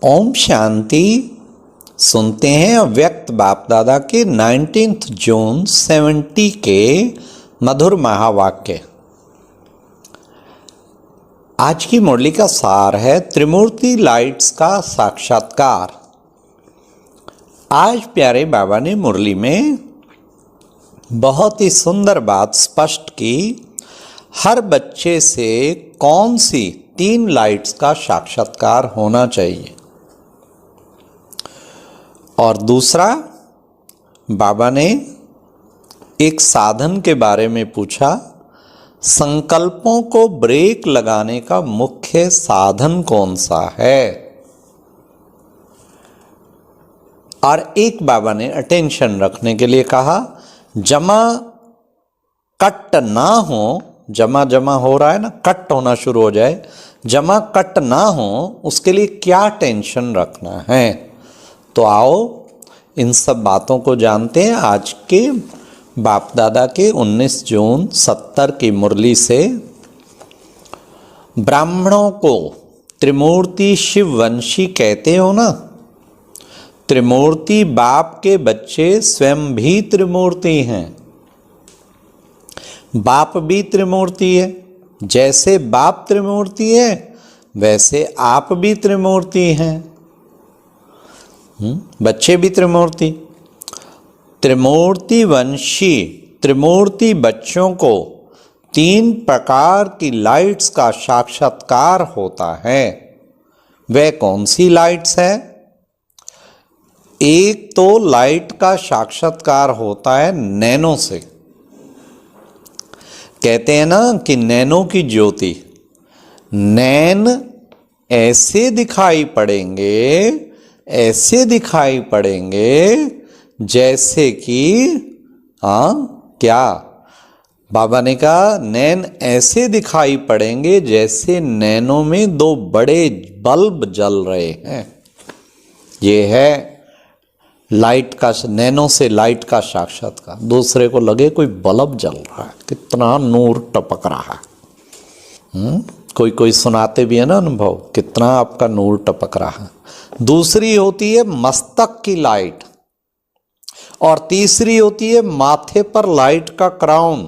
ओम शांति। सुनते हैं अव्यक्त बाप दादा के 19 जून 70 के मधुर महावाक्य। आज की मुरली का सार है त्रिमूर्ति लाइट्स का साक्षात्कार। आज प्यारे बाबा ने मुरली में बहुत ही सुंदर बात स्पष्ट की। हर बच्चे से कौन सी 3 लाइट्स का साक्षात्कार होना चाहिए। और दूसरा, बाबा ने एक साधन के बारे में पूछा। संकल्पों को ब्रेक लगाने का मुख्य साधन कौन सा है। और एक बाबा ने अटेंशन रखने के लिए कहा, जमा कट ना हो, जमा हो रहा है ना, कट होना शुरू हो जाए, जमा कट ना हो, उसके लिए क्या टेंशन रखना है। तो आओ इन सब बातों को जानते हैं आज के बाप दादा के 19 जून 70 की मुरली से। ब्राह्मणों को त्रिमूर्ति शिववंशी कहते हो ना। त्रिमूर्ति बाप के बच्चे स्वयं भी त्रिमूर्ति हैं। बाप भी त्रिमूर्ति है। जैसे बाप त्रिमूर्ति है वैसे आप भी त्रिमूर्ति हैं। बच्चे भी त्रिमूर्ति। त्रिमूर्ति वंशी त्रिमूर्ति बच्चों को 3 प्रकार की लाइट्स का साक्षात्कार होता है। वह कौन सी लाइट्स है। एक तो लाइट का साक्षात्कार होता है नैनो से। कहते हैं ना कि नैनो की ज्योति, नैन ऐसे दिखाई पड़ेंगे, ऐसे दिखाई पड़ेंगे जैसे कि क्या बाबा ने कहा, नैन ऐसे दिखाई पड़ेंगे जैसे नैनों में 2 बड़े बल्ब जल रहे हैं। ये है लाइट का, नैनो से लाइट का साक्षात्कार। दूसरे को लगे कोई बल्ब जल रहा है, कितना नूर टपक रहा है। कोई सुनाते भी है ना अनुभव, कितना आपका नूर टपक रहा है। दूसरी होती है मस्तक की लाइट, और तीसरी होती है माथे पर लाइट का क्राउन।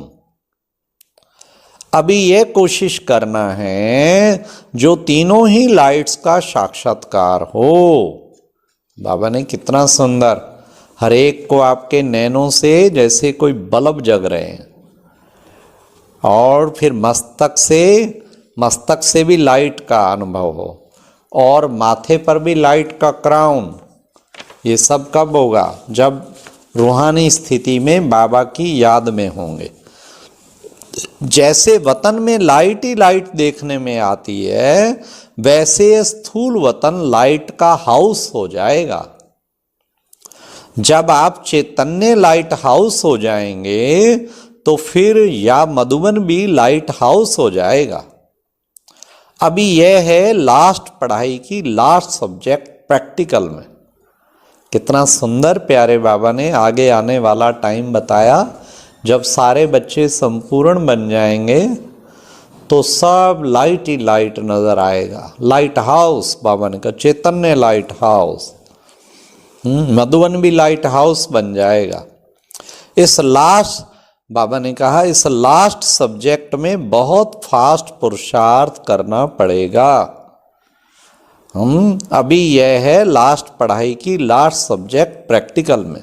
अभी यह कोशिश करना है जो तीनों ही लाइट्स का साक्षात्कार हो। बाबा ने कितना सुंदर, हर एक को आपके नैनों से जैसे कोई बल्ब जग रहे हैं, और फिर मस्तक से भी लाइट का अनुभव हो, और माथे पर भी लाइट का क्राउन। ये सब कब होगा, जब रूहानी स्थिति में बाबा की याद में होंगे। जैसे वतन में लाइट ही लाइट देखने में आती है, वैसे स्थूल वतन लाइट का हाउस हो जाएगा। जब आप चैतन्य लाइट हाउस हो जाएंगे तो फिर या मधुबन भी लाइट हाउस हो जाएगा। अभी यह है लास्ट पढ़ाई की लास्ट सब्जेक्ट प्रैक्टिकल में। कितना सुंदर प्यारे बाबा ने आगे आने वाला टाइम बताया। जब सारे बच्चे संपूर्ण बन जाएंगे तो सब लाइट ही लाइट नजर आएगा। लाइट हाउस बाबा ने कहा, चैतन्य लाइट हाउस। मधुबन भी लाइट हाउस बन जाएगा। इस लास्ट, बाबा ने कहा, इस लास्ट सब्जेक्ट में बहुत फास्ट पुरुषार्थ करना पड़ेगा। अभी यह है लास्ट पढ़ाई की लास्ट सब्जेक्ट प्रैक्टिकल में,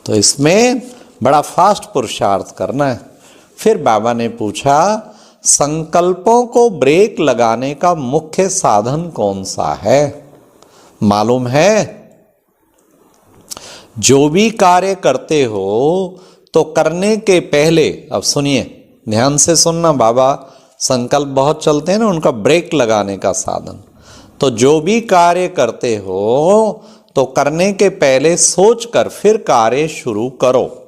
तो इसमें बड़ा फास्ट पुरुषार्थ करना है। फिर बाबा ने पूछा, संकल्पों को ब्रेक लगाने का मुख्य साधन कौन सा है। मालूम है, जो भी कार्य करते हो तो करने के पहले, अब सुनिए ध्यान से सुनना, बाबा संकल्प बहुत चलते हैं ना, उनका ब्रेक लगाने का साधन। तो जो भी कार्य करते हो तो करने के पहले सोचकर फिर कार्य शुरू करो।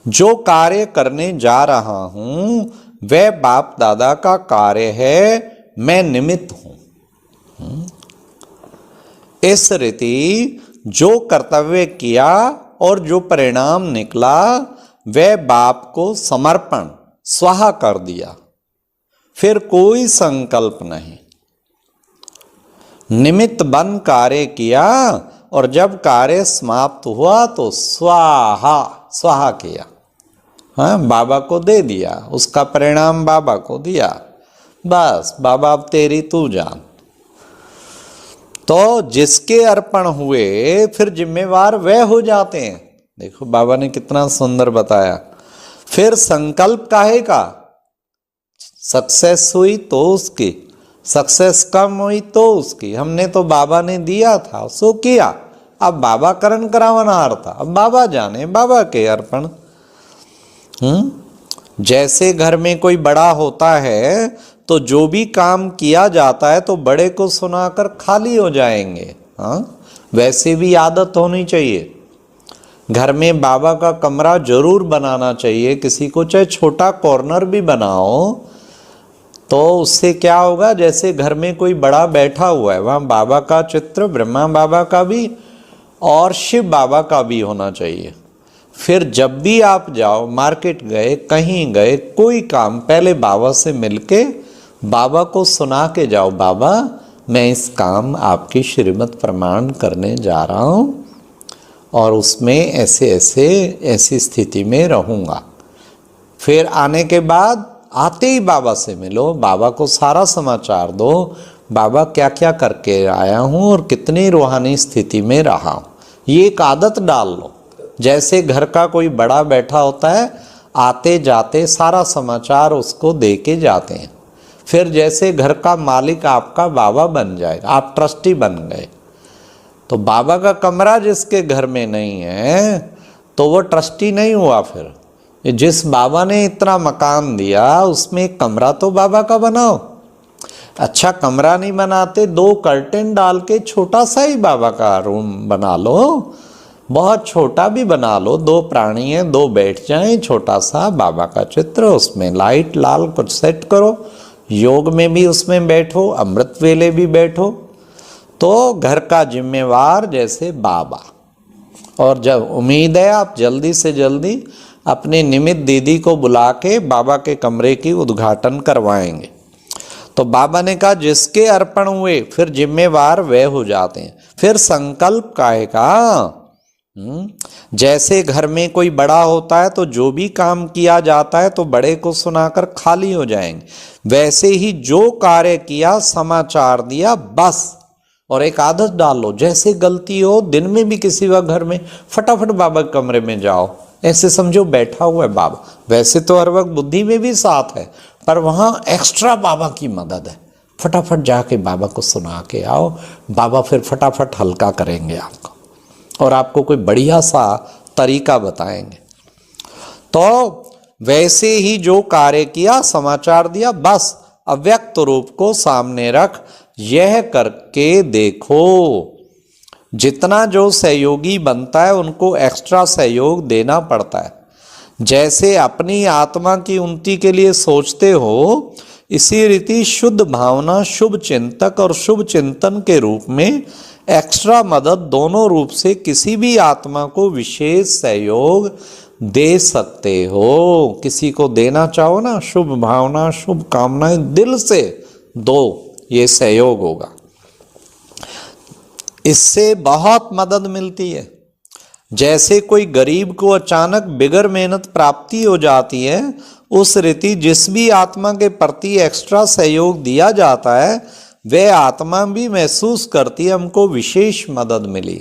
जो कार्य करने जा रहा हूं वह बाप दादा का कार्य है, मैं निमित्त हूं। इस रीति जो कर्तव्य किया और जो परिणाम निकला वह बाप को समर्पण स्वाहा कर दिया। फिर कोई संकल्प नहीं। निमित्त बन कार्य किया और जब कार्य समाप्त हुआ तो स्वाहा स्वाहा किया। हाँ, बाबा को दे दिया, उसका परिणाम बाबा को दिया, बस बाबा अब तेरी तू जान। तो जिसके अर्पण हुए फिर जिम्मेवार वह हो जाते हैं। देखो बाबा ने कितना सुंदर बताया। फिर संकल्प काहे का, सक्सेस हुई तो उसकी, सक्सेस कम हुई तो उसकी। हमने तो बाबा ने दिया था सो किया, अब बाबा करण करावनहार था, अब बाबा जाने, बाबा के अर्पण। जैसे घर में कोई बड़ा होता है तो जो भी काम किया जाता है तो बड़े को सुनाकर खाली हो जाएंगे। हाँ, वैसे भी आदत होनी चाहिए, घर में बाबा का कमरा जरूर बनाना चाहिए किसी को, चाहे छोटा कॉर्नर भी बनाओ। तो उससे क्या होगा, जैसे घर में कोई बड़ा बैठा हुआ है वहाँ बाबा का चित्र, ब्रह्मा बाबा का भी और शिव बाबा का भी होना चाहिए। फिर जब भी आप जाओ, मार्केट गए, कहीं गए, कोई काम, पहले बाबा से मिलके बाबा को सुना के जाओ, बाबा मैं इस काम आपकी श्रीमत प्रमाण करने जा रहा हूँ और उसमें ऐसे ऐसे ऐसी स्थिति में रहूँगा। फिर आने के बाद आते ही बाबा से मिलो, बाबा को सारा समाचार दो, बाबा क्या क्या करके आया हूँ और कितनी रूहानी स्थिति में रहा हूँ। ये एक आदत डाल लो। जैसे घर का कोई बड़ा बैठा होता है, आते जाते सारा समाचार उसको दे के जाते हैं। फिर जैसे घर का मालिक आपका बाबा बन जाएगा, आप ट्रस्टी बन गए। तो बाबा का कमरा जिसके घर में नहीं है तो वो ट्रस्टी नहीं हुआ। फिर जिस बाबा ने इतना मकान दिया उसमें एक कमरा तो बाबा का बनाओ। अच्छा कमरा नहीं बनाते, 2 कर्टेन डाल के छोटा सा ही बाबा का रूम बना लो, बहुत छोटा भी बना लो, 2 प्राणी हैं, 2 बैठ जाएं, छोटा सा बाबा का चित्र, उसमें लाइट लाल कुछ सेट करो, योग में भी उसमें बैठो, अमृत वेले भी बैठो। तो घर का जिम्मेवार जैसे बाबा। और जब उम्मीद है आप जल्दी से जल्दी अपने निमित्त दीदी को बुला के बाबा के कमरे की उद्घाटन करवाएंगे। तो बाबा ने कहा जिसके अर्पण हुए फिर जिम्मेवार वह हो जाते हैं। फिर संकल्प काहे का, जैसे घर में कोई बड़ा होता है तो जो भी काम किया जाता है तो बड़े को सुनाकर खाली हो जाएंगे, वैसे ही जो कार्य किया समाचार दिया बस। और एक आदत डाल लो, जैसे गलती हो दिन में भी किसी वक्त घर में, फटाफट बाबा के कमरे में जाओ, ऐसे समझो बैठा हुआ है बाबा। वैसे तो हर वक्त बुद्धि में भी साथ है पर वहाँ एक्स्ट्रा बाबा की मदद है, फटाफट जाके बाबा को सुना के आओ, बाबा फिर फटाफट हल्का करेंगे आपको और आपको कोई बढ़िया सा तरीका बताएंगे। तो वैसे ही जो कार्य किया समाचार दिया बस, अव्यक्त रूप को सामने रख, यह करके देखो। जितना जो सहयोगी बनता है उनको एक्स्ट्रा सहयोग देना पड़ता है। जैसे अपनी आत्मा की उन्नति के लिए सोचते हो, इसी रीति शुद्ध भावना, शुभ चिंतक और शुभ चिंतन के रूप में एक्स्ट्रा मदद दोनों रूप से किसी भी आत्मा को विशेष सहयोग दे सकते हो। किसी को देना चाहो ना, शुभ भावना, शुभ कामनाएं दिल से दो, ये सहयोग होगा। इससे बहुत मदद मिलती है। जैसे कोई गरीब को अचानक बिगर मेहनत प्राप्ति हो जाती है, उस रीति जिस भी आत्मा के प्रति एक्स्ट्रा सहयोग दिया जाता है वह आत्मा भी महसूस करती है हमको विशेष मदद मिली।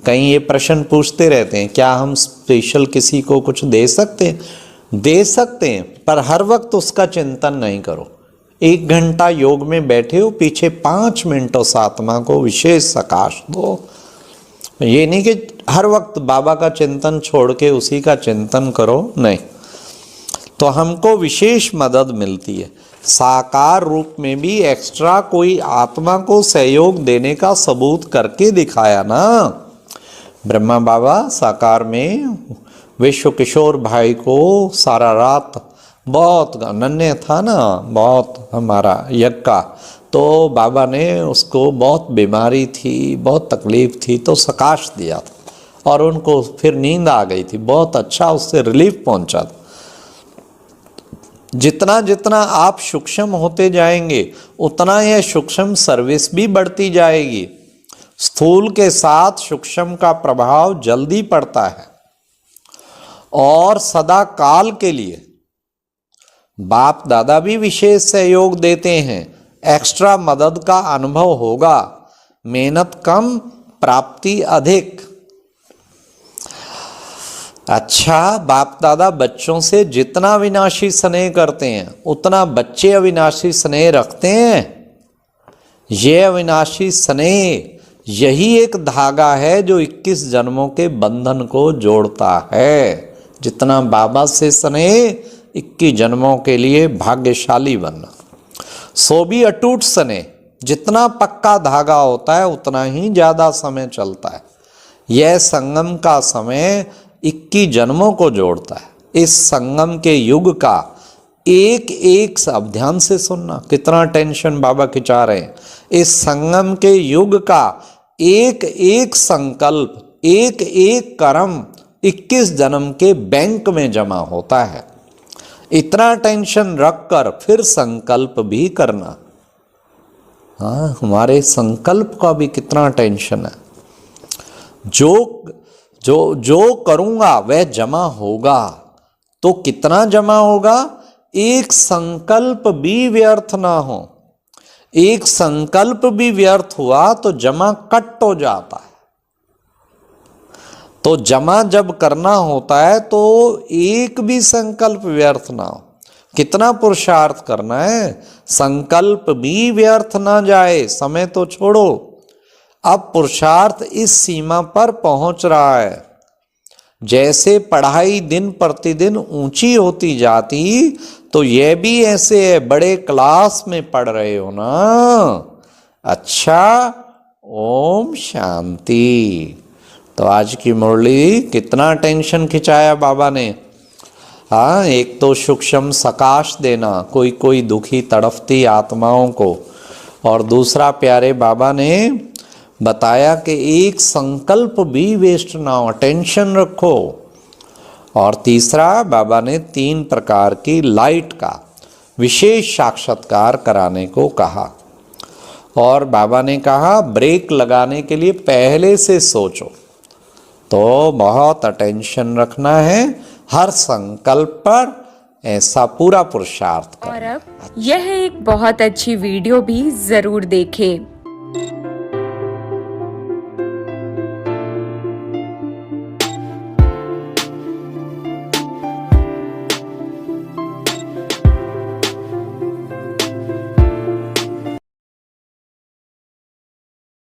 कहीं ये प्रश्न पूछते रहते हैं, क्या हम स्पेशल किसी को कुछ दे सकते हैं? दे सकते हैं, पर हर वक्त उसका चिंतन नहीं करो। 1 घंटा योग में बैठे हो, पीछे 5 मिनट उस आत्मा को विशेष सकाश दो। ये नहीं कि हर वक्त बाबा का चिंतन छोड़ के उसी का चिंतन करो, नहीं। तो हमको विशेष मदद मिलती है। साकार रूप में भी एक्स्ट्रा कोई आत्मा को सहयोग देने का सबूत करके दिखाया ना। ब्रह्मा बाबा साकार में विश्व किशोर भाई को सारा रात, बहुत अनन्य था ना, बहुत हमारा यज्ञ का, तो बाबा ने उसको बहुत बीमारी थी, बहुत तकलीफ थी, तो सकाश दिया था और उनको फिर नींद आ गई थी, बहुत अच्छा उससे रिलीफ पहुंचा था। जितना जितना आप सूक्ष्म होते जाएंगे उतना यह सूक्ष्म सर्विस भी बढ़ती जाएगी। स्थूल के साथ सूक्ष्म का प्रभाव जल्दी पड़ता है और सदा काल के लिए बाप दादा भी विशेष सहयोग देते हैं। एक्स्ट्रा मदद का अनुभव होगा, मेहनत कम प्राप्ति अधिक। अच्छा, बाप दादा बच्चों से जितना अविनाशी स्नेह करते हैं उतना बच्चे अविनाशी स्नेह रखते हैं। यह अविनाशी स्नेह यही एक धागा है जो 21 जन्मों के बंधन को जोड़ता है। जितना बाबा से स्नेह 21 जन्मों के लिए भाग्यशाली बनना। सो भी अटूट स्नेह, जितना पक्का धागा होता है उतना ही ज़्यादा समय चलता है। यह संगम का समय 21 जन्मों को जोड़ता है। इस संगम के युग का एक एक अब ध्यान से सुनना, कितना टेंशन बाबा खिंचा रहे हैं। इस संगम के युग का एक एक संकल्प, एक एक कर्म 21 जन्म के बैंक में जमा होता है। इतना टेंशन रखकर फिर संकल्प भी करना। हाँ, हमारे संकल्प का भी कितना टेंशन है। जो जो जो करूँगा वह जमा होगा। तो कितना जमा होगा? एक संकल्प भी व्यर्थ ना हो। एक संकल्प भी व्यर्थ हुआ तो जमा कट हो जाता है। तो जमा जब करना होता है तो एक भी संकल्प व्यर्थ ना हो। कितना पुरुषार्थ करना है, संकल्प भी व्यर्थ ना जाए। समय तो छोड़ो, अब पुरुषार्थ इस सीमा पर पहुंच रहा है। जैसे पढ़ाई दिन प्रतिदिन ऊंची होती जाती तो यह भी ऐसे है। बड़े क्लास में पढ़ रहे हो ना। अच्छा, ओम शांति। तो आज की मुरली कितना टेंशन खिंचाया बाबा ने। हाँ, एक तो सूक्ष्म सकाश देना कोई कोई दुखी तड़फती आत्माओं को, और दूसरा प्यारे बाबा ने बताया कि एक संकल्प भी वेस्ट ना हो, टेंशन रखो। और तीसरा बाबा ने 3 प्रकार की लाइट का विशेष साक्षात्कार कराने को कहा। और बाबा ने कहा ब्रेक लगाने के लिए पहले से सोचो। तो बहुत अटेंशन रखना है हर संकल्प पर, ऐसा पूरा पुरुषार्थ करना। और अब यह एक बहुत अच्छी वीडियो भी जरूर देखें।